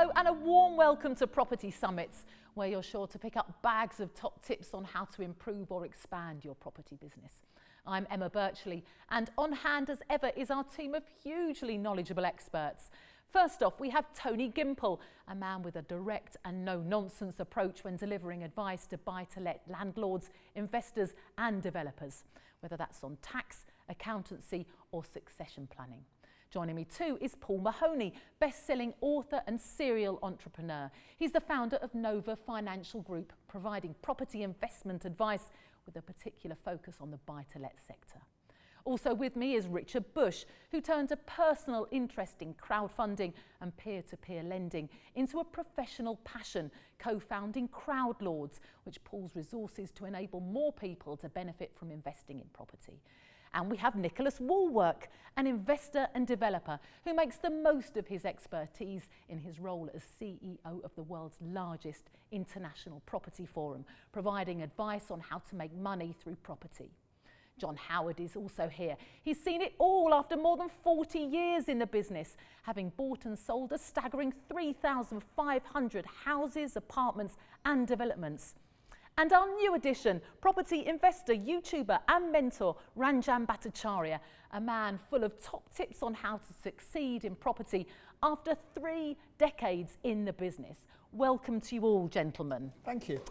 Hello and a warm welcome to Property Summits, where you're sure to pick up bags of top tips on how to improve or expand your property business. I'm Emma Birchley, and on hand as ever is our team of hugely knowledgeable experts. First off, we have Tony Gimple, a man with a direct and no-nonsense approach when delivering advice to buy-to-let landlords, investors and developers, whether that's on tax, accountancy or succession planning. Joining me too is Paul Mahoney, best-selling author and serial entrepreneur. He's the founder of Nova Financial Group, providing property investment advice with a particular focus on the buy-to-let sector. Also with me is Richard Bush, who turned a personal interest in crowdfunding and peer-to-peer lending into a professional passion, co-founding Crowdlords, which pools resources to enable more people to benefit from investing in property. And we have Nicholas Woolwork, an investor and developer who makes the most of his expertise in his role as CEO of the world's largest international property forum, providing advice on how to make money through property. John Howard is also here. He's seen it all after more than 40 years in the business, having bought and sold a staggering 3,500 houses, apartments and developments. And our new addition, property investor, YouTuber and mentor, Ranjan Bhattacharya, a man full of top tips on how to succeed in property after 3 decades in the business. Welcome to you all, gentlemen. Thank you.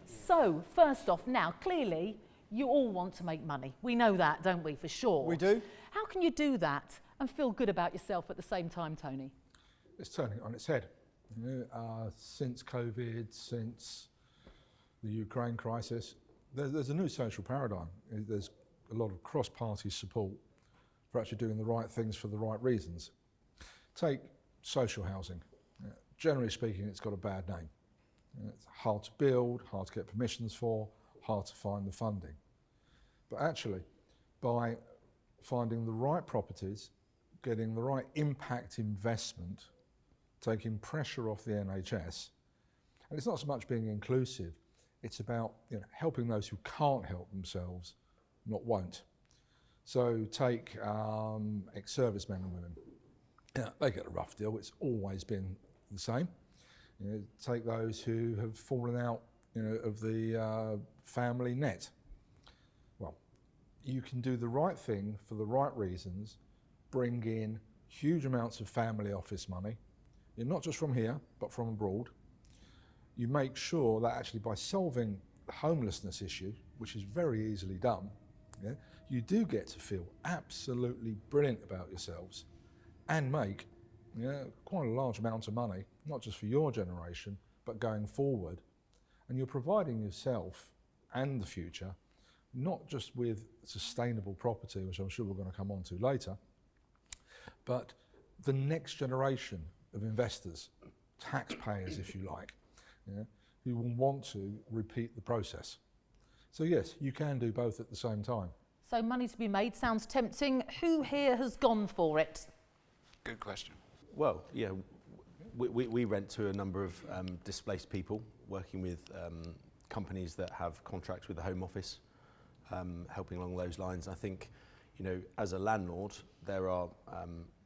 So, first off, now, clearly, you all want to make money. We know that, don't we, for sure? We do. How can you do that and feel good about yourself at the same time, Tony? It's turning it on its head. Since COVID, since the Ukraine crisis, there's a new social paradigm. There's a lot of cross-party support for actually doing the right things for the right reasons. Take social housing. Generally speaking, it's got a bad name. It's hard to build, hard to get permissions for, hard to find the funding. But actually, by finding the right properties, getting the right impact investment, taking pressure off the NHS, and it's not so much being inclusive, it's about helping those who can't help themselves, not won't. So take ex-servicemen and women. They get a rough deal. It's always been the same. Take those who have fallen out of the family net. Well, you can do the right thing for the right reasons, bring in huge amounts of family office money, not just from here, but from abroad. You make sure that actually by solving the homelessness issue, which is very easily done, you do get to feel absolutely brilliant about yourselves and make quite a large amount of money, not just for your generation, but going forward. And you're providing yourself and the future, not just with sustainable property, which I'm sure we're going to come on to later, but the next generation of investors, taxpayers if you like, who will want to repeat the process. So yes, you can do both at the same time. So money to be made sounds tempting. Who here has gone for it? Good question. Well, yeah, we rent to a number of displaced people, working with companies that have contracts with the Home Office, helping along those lines. I think, as a landlord, there are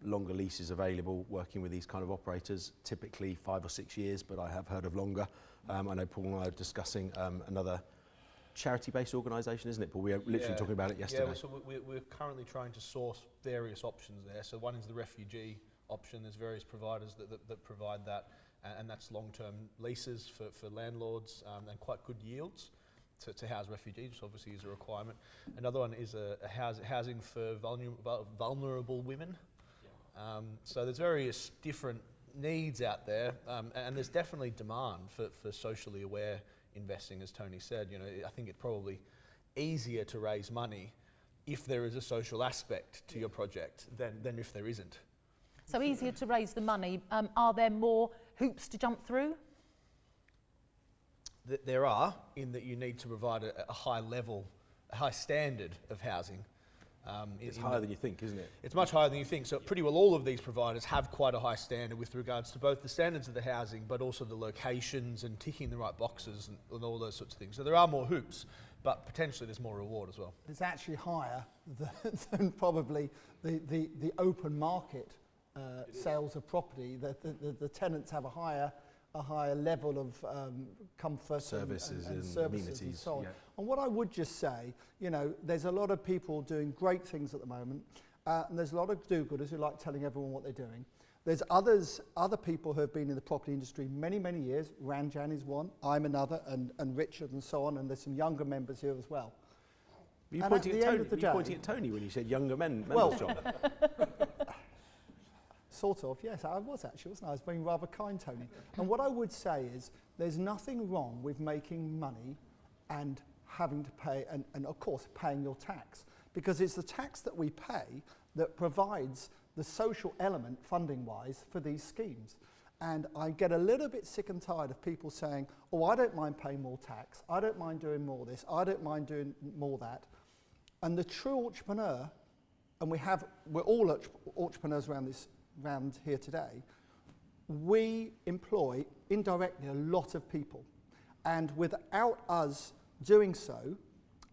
longer leases available working with these kind of operators, typically 5 or 6 years, but I have heard of longer. I know Paul and I are discussing another charity-based organisation, isn't it, Paul? We were literally talking about it yesterday. Yeah, so we're currently trying to source various options there. So one is the refugee option. There's various providers that provide that, and that's long-term leases for landlords and quite good yields to house refugees, which obviously is a requirement. Another one is a housing for vulnerable women. Yeah. So there's various different needs out there, and there's definitely demand for socially aware investing, as Tony said. I think it's probably easier to raise money if there is a social aspect to your project than if there isn't. So easier to raise the money. Are there more hoops to jump through? There are, in that you need to provide a high level, a high standard of housing. It's higher than you think, isn't it? It's much higher than you think. So pretty well all of these providers have quite a high standard with regards to both the standards of the housing, but also the locations and ticking the right boxes and all those sorts of things. So there are more hoops, but potentially there's more reward as well. It's actually higher than probably the open market sales of property, the tenants have a higher level of comfort Services and and services amenities, and so on. yeah. And what I would just say, you know, there's a lot of people doing great things at the moment, and there's a lot of do-gooders who like telling everyone what they're doing. There's other people who have been in the property industry many, many years. Ranjan is one, I'm another, and Richard and so on, and there's some younger members here as well. Were you And pointing at at the end Tony? of the Were you day- pointing at Tony when you said younger men? Well- Members, John? Sort of, yes, I was actually, wasn't I? I was being rather kind, Tony. And what I would say is there's nothing wrong with making money and having to pay, and of course paying your tax, because it's the tax that we pay that provides the social element funding-wise for these schemes. And I get a little bit sick and tired of people saying, oh, I don't mind paying more tax, I don't mind doing more this, I don't mind doing more that. And the true entrepreneur, and we're all entrepreneurs around here today, we employ indirectly a lot of people. And without us doing so,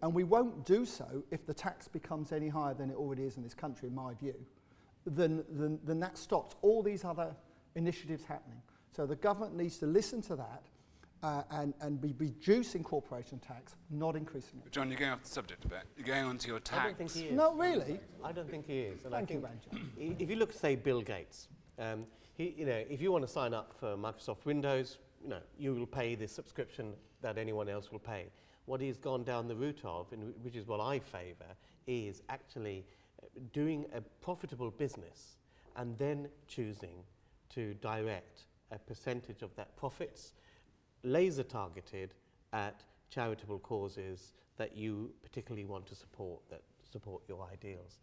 and we won't do so if the tax becomes any higher than it already is in this country, in my view, then that stops all these other initiatives happening. So the government needs to listen to that and be reducing corporation tax, not increasing it. John, you're going off the subject a bit. You're going on to your tax. I don't think he is. Not really. I don't think he is. And Thank I you, think if you look, say, Bill Gates, if you want to sign up for Microsoft Windows, you will pay the subscription that anyone else will pay. What he's gone down the route of, and which is what I favour, is actually doing a profitable business and then choosing to direct a percentage of that profits laser targeted at charitable causes that you particularly want to support, that support your ideals.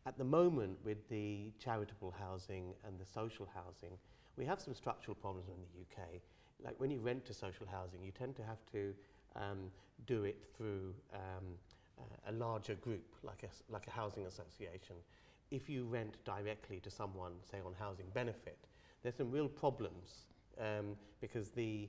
At the moment, with the charitable housing and the social housing, we have some structural problems in the UK. Like when you rent to social housing, you tend to have to do it through a larger group, like a housing association. If you rent directly to someone, say on housing benefit, there's some real problems because the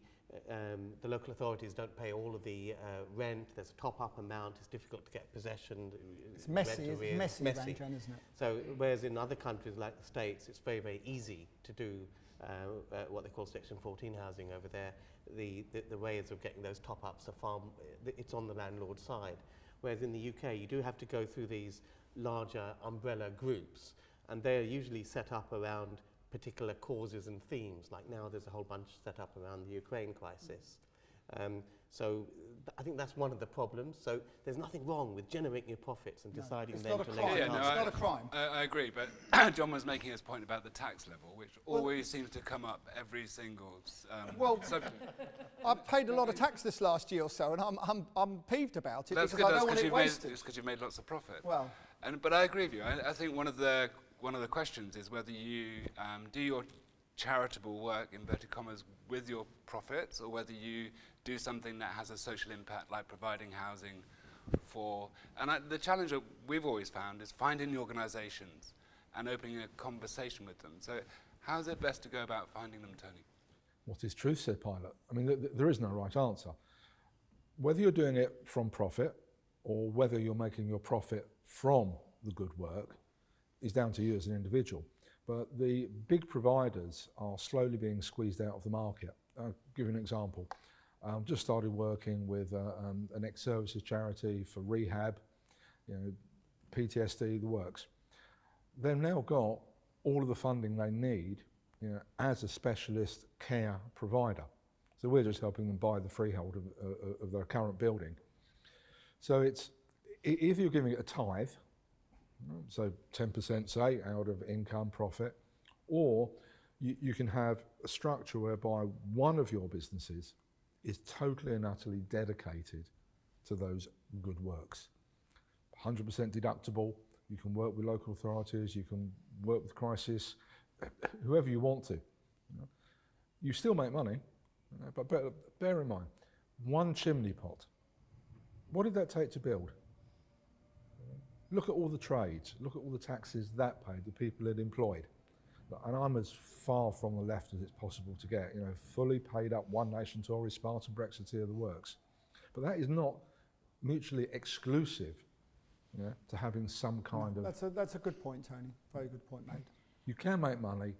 local authorities don't pay all of the rent. There's a top-up amount. It's difficult to get possession. It's messy, Ranjan, isn't it? So whereas in other countries like the States, it's very, very easy to do what they call Section 14 housing over there. The ways of getting those top-ups are far, it's on the landlord's side. Whereas in the UK, you do have to go through these larger umbrella groups, and they're usually set up around particular causes and themes. Like now there's a whole bunch set up around the Ukraine crisis. So I think that's one of the problems. So there's nothing wrong with generating your profits and deciding it's then not a to crime. later It's not a crime. I agree, but John was making his point about the tax level, which always seems to come up every single subject. I've paid a lot of tax this last year or so, and I'm peeved about it That's because good. I don't That's want it wasted. because you've made lots of profit. Well, But I agree with you. I think one of the questions is whether you do your charitable work, inverted commas, with your profits, or whether you do something that has a social impact, like providing housing for. And the challenge that we've always found is finding the organisations and opening a conversation with them. So how is it best to go about finding them, Tony? What is truth, said Pilate. I mean, there is no right answer. Whether you're doing it from profit or whether you're making your profit from the good work is down to you as an individual. But the big providers are slowly being squeezed out of the market. I'll give you an example. Just started working with an ex-services charity for rehab, PTSD, the works. They've now got all of the funding they need, as a specialist care provider. So we're just helping them buy the freehold of their current building. So it's, if you're giving it a tithe, so 10% say out of income profit, or you can have a structure whereby one of your businesses is totally and utterly dedicated to those good works. 100% deductible, you can work with local authorities, you can work with crisis, whoever you want to. You still make money, but bear in mind, one chimney pot, what did that take to build? Look at all the trades, look at all the taxes that paid, the people it employed. And I'm as far from the left as it's possible to get, fully paid up One Nation Tory, Spartan Brexiteer, the works. But that is not mutually exclusive to having some kind of... That's a good point, Tony. Very good point made. you can make money,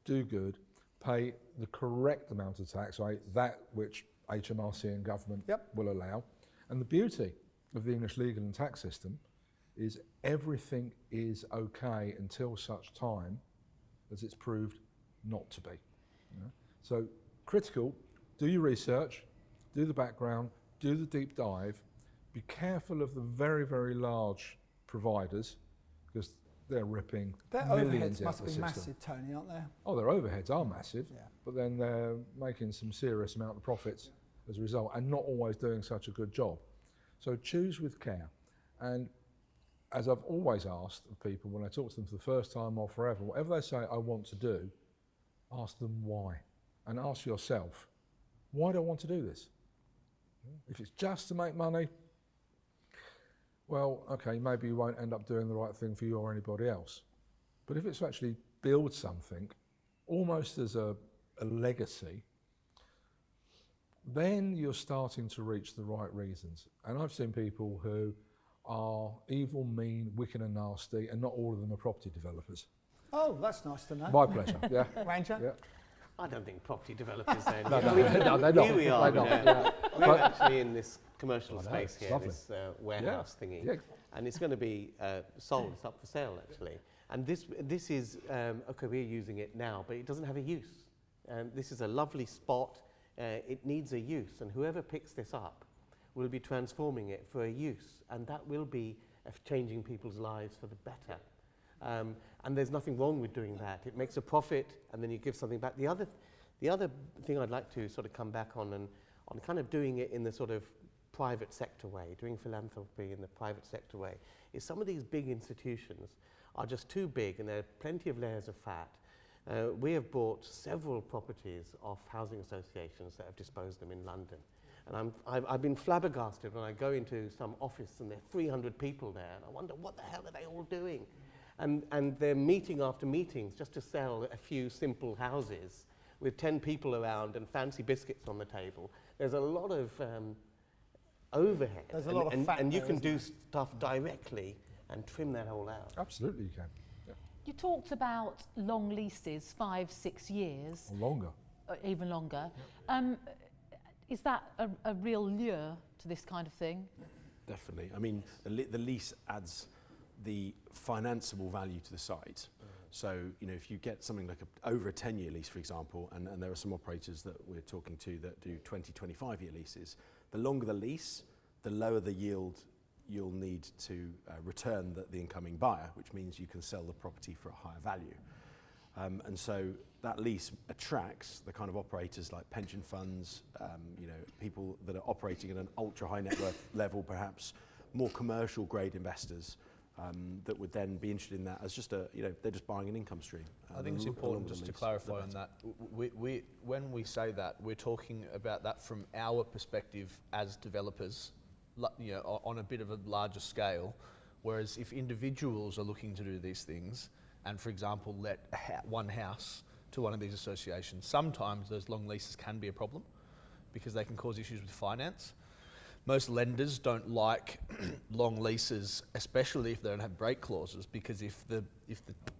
do good, pay the correct amount of tax rate, that which HMRC and government will allow. And the beauty of the English legal and tax system is everything is okay until such time as it's proved not to be. You know? So critical, do your research, do the background, do the deep dive, be careful of the very, very large providers because they're ripping millions overheads out of the must be system. massive, Tony, aren't they? Oh, their overheads are massive, Yeah. but then they're making some serious amount of profits as a result and not always doing such a good job. So choose with care. And as I've always asked of people when I talk to them for the first time or forever, whatever they say I want to do, ask them why. And ask yourself, why do I want to do this? If it's just to make money, well, okay, maybe you won't end up doing the right thing for you or anybody else. But if it's to actually build something, almost as a legacy, then you're starting to reach the right reasons. And I've seen people who are evil, mean, wicked and nasty, and not all of them are property developers. Oh, that's nice to know. My pleasure, yeah. Ranger? Yeah. I don't think property developers are. No, they're not. Here we are. They're not, you know, yeah. We're actually in this commercial space it's here, lovely. this warehouse thingy, Yeah. and it's going to be sold. It's up for sale actually. And this is okay. We're using it now, but it doesn't have a use. This is a lovely spot. It needs a use, and whoever picks this up will be transforming it for a use, and that will be changing people's lives for the better. And there's nothing wrong with doing that. It makes a profit, and then you give something back. The other thing I'd like to sort of come back on, and on kind of doing it in the sort of private sector way, doing philanthropy in the private sector way, is some of these big institutions are just too big, and there are plenty of layers of fat. We have bought several properties off housing associations that have disposed them in London. And I've been flabbergasted when I go into some office and there are 300 people there, and I wonder what the hell are they all doing? And they're meeting after meetings just to sell a few simple houses with 10 people around and fancy biscuits on the table. There's a lot of overhead. There's a lot of fat and you there, can isn't do stuff directly and trim that all out. Absolutely you can. Yeah. You talked about long leases, 5-6 years, Or longer. even longer. Is that a real lure to this kind of thing? Definitely. I mean, the lease adds the financeable value to the site. So, you know, if you get something like over a 10-year lease, for example, and there are some operators that we're talking to that do 20, 25-year leases, the longer the lease, the lower the yield you'll need to return the incoming buyer, which means you can sell the property for a higher value. And so that lease attracts the kind of operators like pension funds, you know, people that are operating at an ultra high net worth level, perhaps more commercial grade investors that would then be interested in that as just a, you know, they're just buying an income stream. I think it's important just to clarify on that. When we say that, we're talking about that from our perspective as developers, you know, on a bit of a larger scale. Whereas if individuals are looking to do these things, and for example, let one house to one of these associations, sometimes those long leases can be a problem because they can cause issues with finance. Most lenders don't like long leases, especially if they don't have break clauses, because if the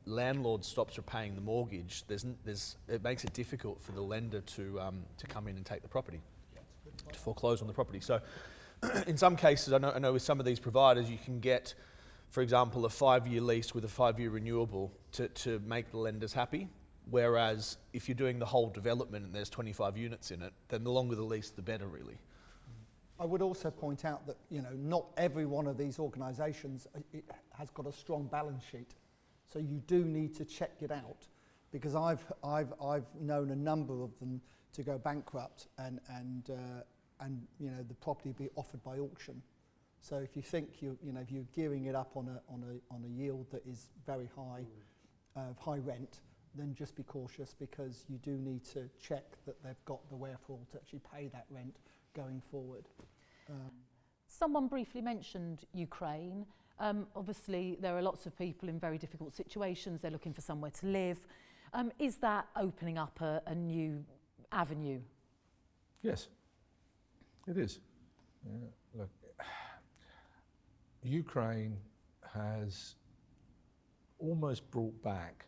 landlord stops repaying the mortgage, it makes it difficult for the lender to come in and take the property, to foreclose on the property. So in some cases, I know with some of these providers, you can get, for example, a 5-year lease with a 5-year renewable to make the lenders happy. Whereas if you're doing the whole development and there's 25 units in it, then the longer the lease, the better, really. I would also point out that, you know, not every one of these organisations has got a strong balance sheet, so you do need to check it out, because I've known a number of them to go bankrupt and you know, the property be offered by auction. So if you think if you're gearing it up on a yield that is very high, high rent, then just be cautious, because you do need to check that they've got the wherewithal to actually pay that rent going forward. Someone briefly mentioned Ukraine. Obviously, there are lots of people in very difficult situations. They're looking for somewhere to live. Is that opening up a new avenue? Yes, it is. Yeah, look, Ukraine has almost brought back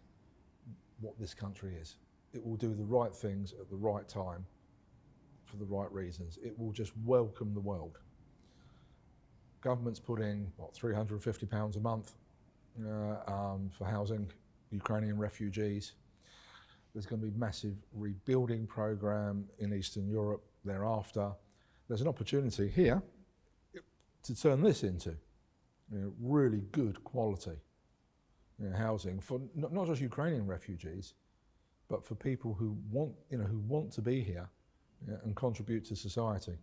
what this country is. It will do the right things at the right time for the right reasons. It will just welcome the world. Government's putting, what, £350 a month for housing Ukrainian refugees. There's going to be a massive rebuilding program in Eastern Europe thereafter. There's an opportunity here to turn this into really good quality housing for not just Ukrainian refugees, but for people who want to be here and contribute to society.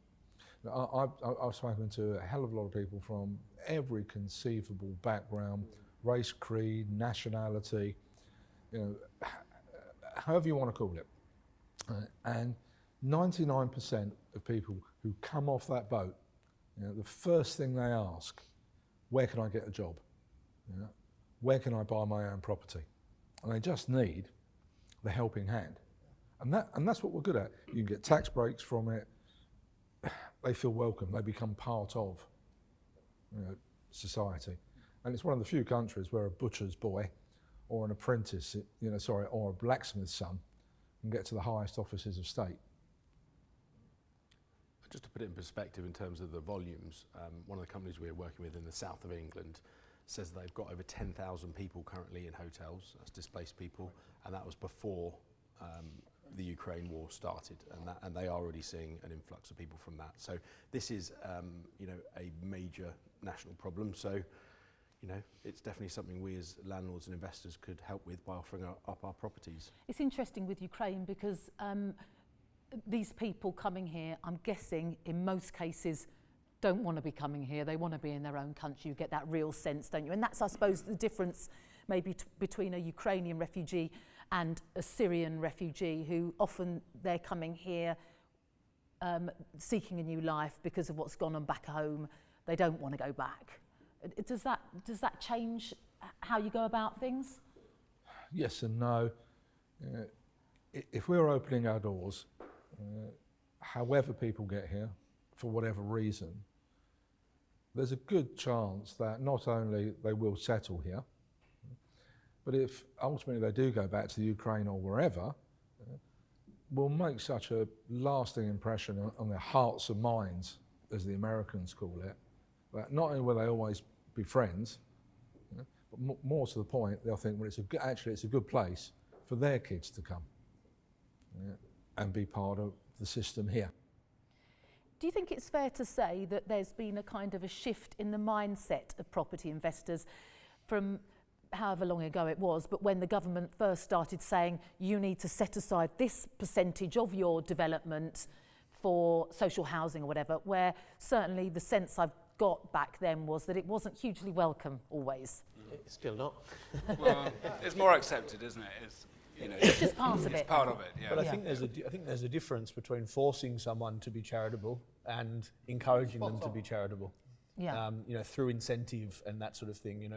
Now, I've spoken to a hell of a lot of people from every conceivable background, race, creed, nationality, however you want to call it. And 99% of people who come off that boat, the first thing they ask, where can I get a job? Where can I buy my own property? And they just need the helping hand. And that's what we're good at. You can get tax breaks from it. They feel welcome. They become part of society. And it's one of the few countries where a butcher's boy or an apprentice, or a blacksmith's son can get to the highest offices of state. Just to put it in perspective in terms of the volumes, one of the companies we're working with in the south of England says they've got over 10,000 people currently in hotels, that's displaced people, and that was before the Ukraine war started, and they are already seeing an influx of people from that. So this is a major national problem. So it's definitely something we as landlords and investors could help with by offering up our properties. It's interesting with Ukraine because these people coming here, I'm guessing in most cases, don't want to be coming here. They want to be in their own country. You get that real sense, don't you? And that's, I suppose, the difference maybe between a Ukrainian refugee and a Syrian refugee, who often they're coming here seeking a new life because of what's gone on back home. They don't want to go back. Does that change how you go about things? Yes and no. If we're opening our doors, however people get here, for whatever reason, there's a good chance that not only they will settle here, but if ultimately they do go back to Ukraine or wherever, will make such a lasting impression on their hearts and minds, as the Americans call it, that not only will they always be friends, but more to the point, they'll think, well, it's a good place for their kids to come and be part of the system here. Do you think it's fair to say that there's been a kind of a shift in the mindset of property investors from however long ago it was, but when the government first started saying you need to set aside this percentage of your development for social housing or whatever, where certainly the sense I've got back then was that it wasn't hugely welcome always? It's still not. Well, it's more accepted, isn't it? It's just part of it. It's part of it, yeah. But I think there's a difference between forcing someone to be charitable and encouraging them to be charitable. Yeah. Through incentive and that sort of thing.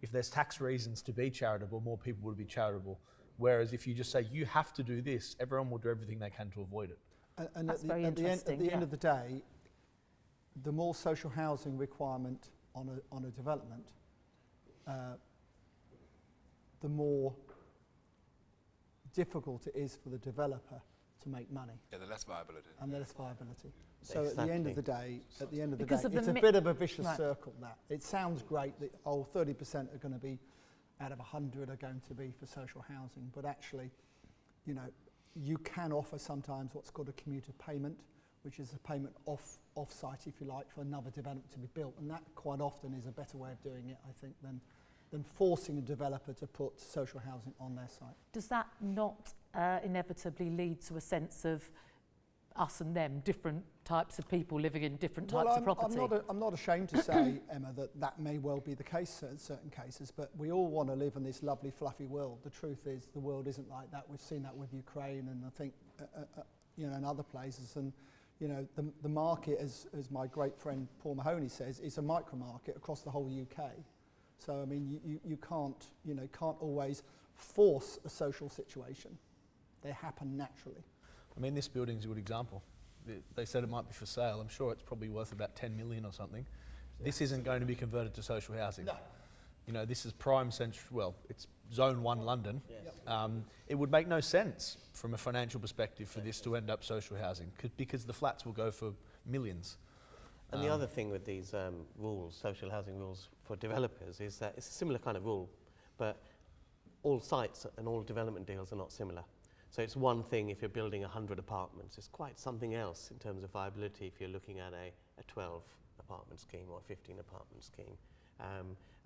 If there's tax reasons to be charitable, more people will be charitable. Whereas if you just say you have to do this, everyone will do everything they can to avoid it. And That's at very interesting. At the end of the day, the more social housing requirement on a development, the more difficult it is for the developer to make money. Yeah, the less viable it is. And the less viability. So at the end of the day, Because of it's the a bit of a vicious right. circle. That it sounds great that 30% are going to be out of 100 are going to be for social housing, but actually, you can offer sometimes what's called a commuter payment, which is a payment off-site, if you like, for another development to be built, and that quite often is a better way of doing it, I think, than forcing a developer to put social housing on their site. Does that not inevitably lead to a sense of us and them, different types of people living in different types of property? I'm not ashamed to say, Emma, that may well be the case in certain cases, but we all want to live in this lovely, fluffy world. The truth is the world isn't like that. We've seen that with Ukraine and I think, in other places. And, the market, as my great friend Paul Mahoney says, is a micro market across the whole UK. So, I mean, you can't always force a social situation. They happen naturally. I mean, this building's a good example. They said it might be for sale. I'm sure it's probably worth about 10 million or something. Yeah. This isn't going to be converted to social housing. No. you know, this is prime central, well, it's zone 1 London. It would make no sense from a financial perspective for this to end up social housing because the flats will go for millions. And the other thing with these rules, social housing rules for developers, is that it's a similar kind of rule, but all sites and all development deals are not similar. So it's one thing if you're building 100 apartments, it's quite something else in terms of viability if you're looking at a 12 apartment scheme or a 15 apartment scheme.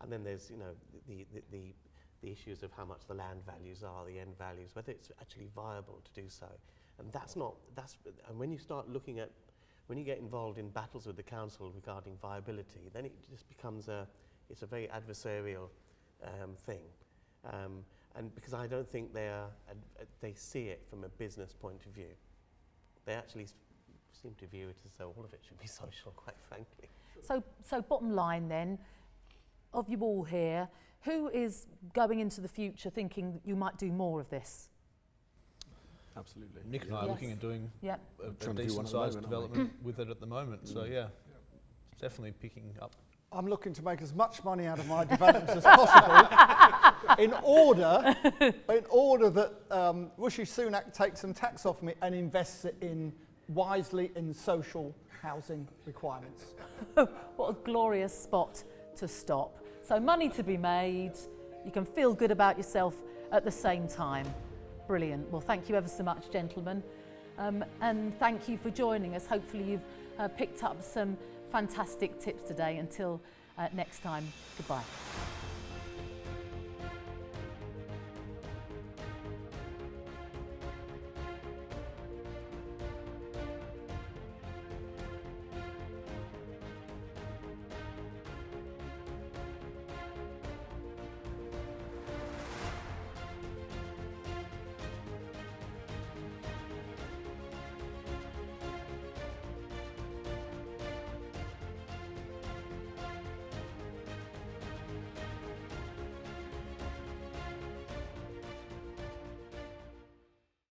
And then there's, you know, the issues of how much the land values are, the end values, whether it's actually viable to do so. And and when you start looking at, when you get involved in battles with the council regarding viability, then it just becomes it's a very adversarial thing. And because I don't think they see it from a business point of view. They actually seem to view it as though all of it should be social, quite frankly. So bottom line then, of you all here, who is going into the future thinking you might do more of this? Absolutely. Nick and I are looking at doing Yep. a decent sized development with it at the moment. So yeah, it's definitely picking up. I'm looking to make as much money out of my developments as possible in order that Rishi Sunak takes some tax off me and invests it wisely in social housing requirements. What a glorious spot to stop. So money to be made, you can feel good about yourself at the same time. Brilliant. Well, thank you ever so much, gentlemen. And thank you for joining us. Hopefully you've picked up some fantastic tips today. Until next time, goodbye.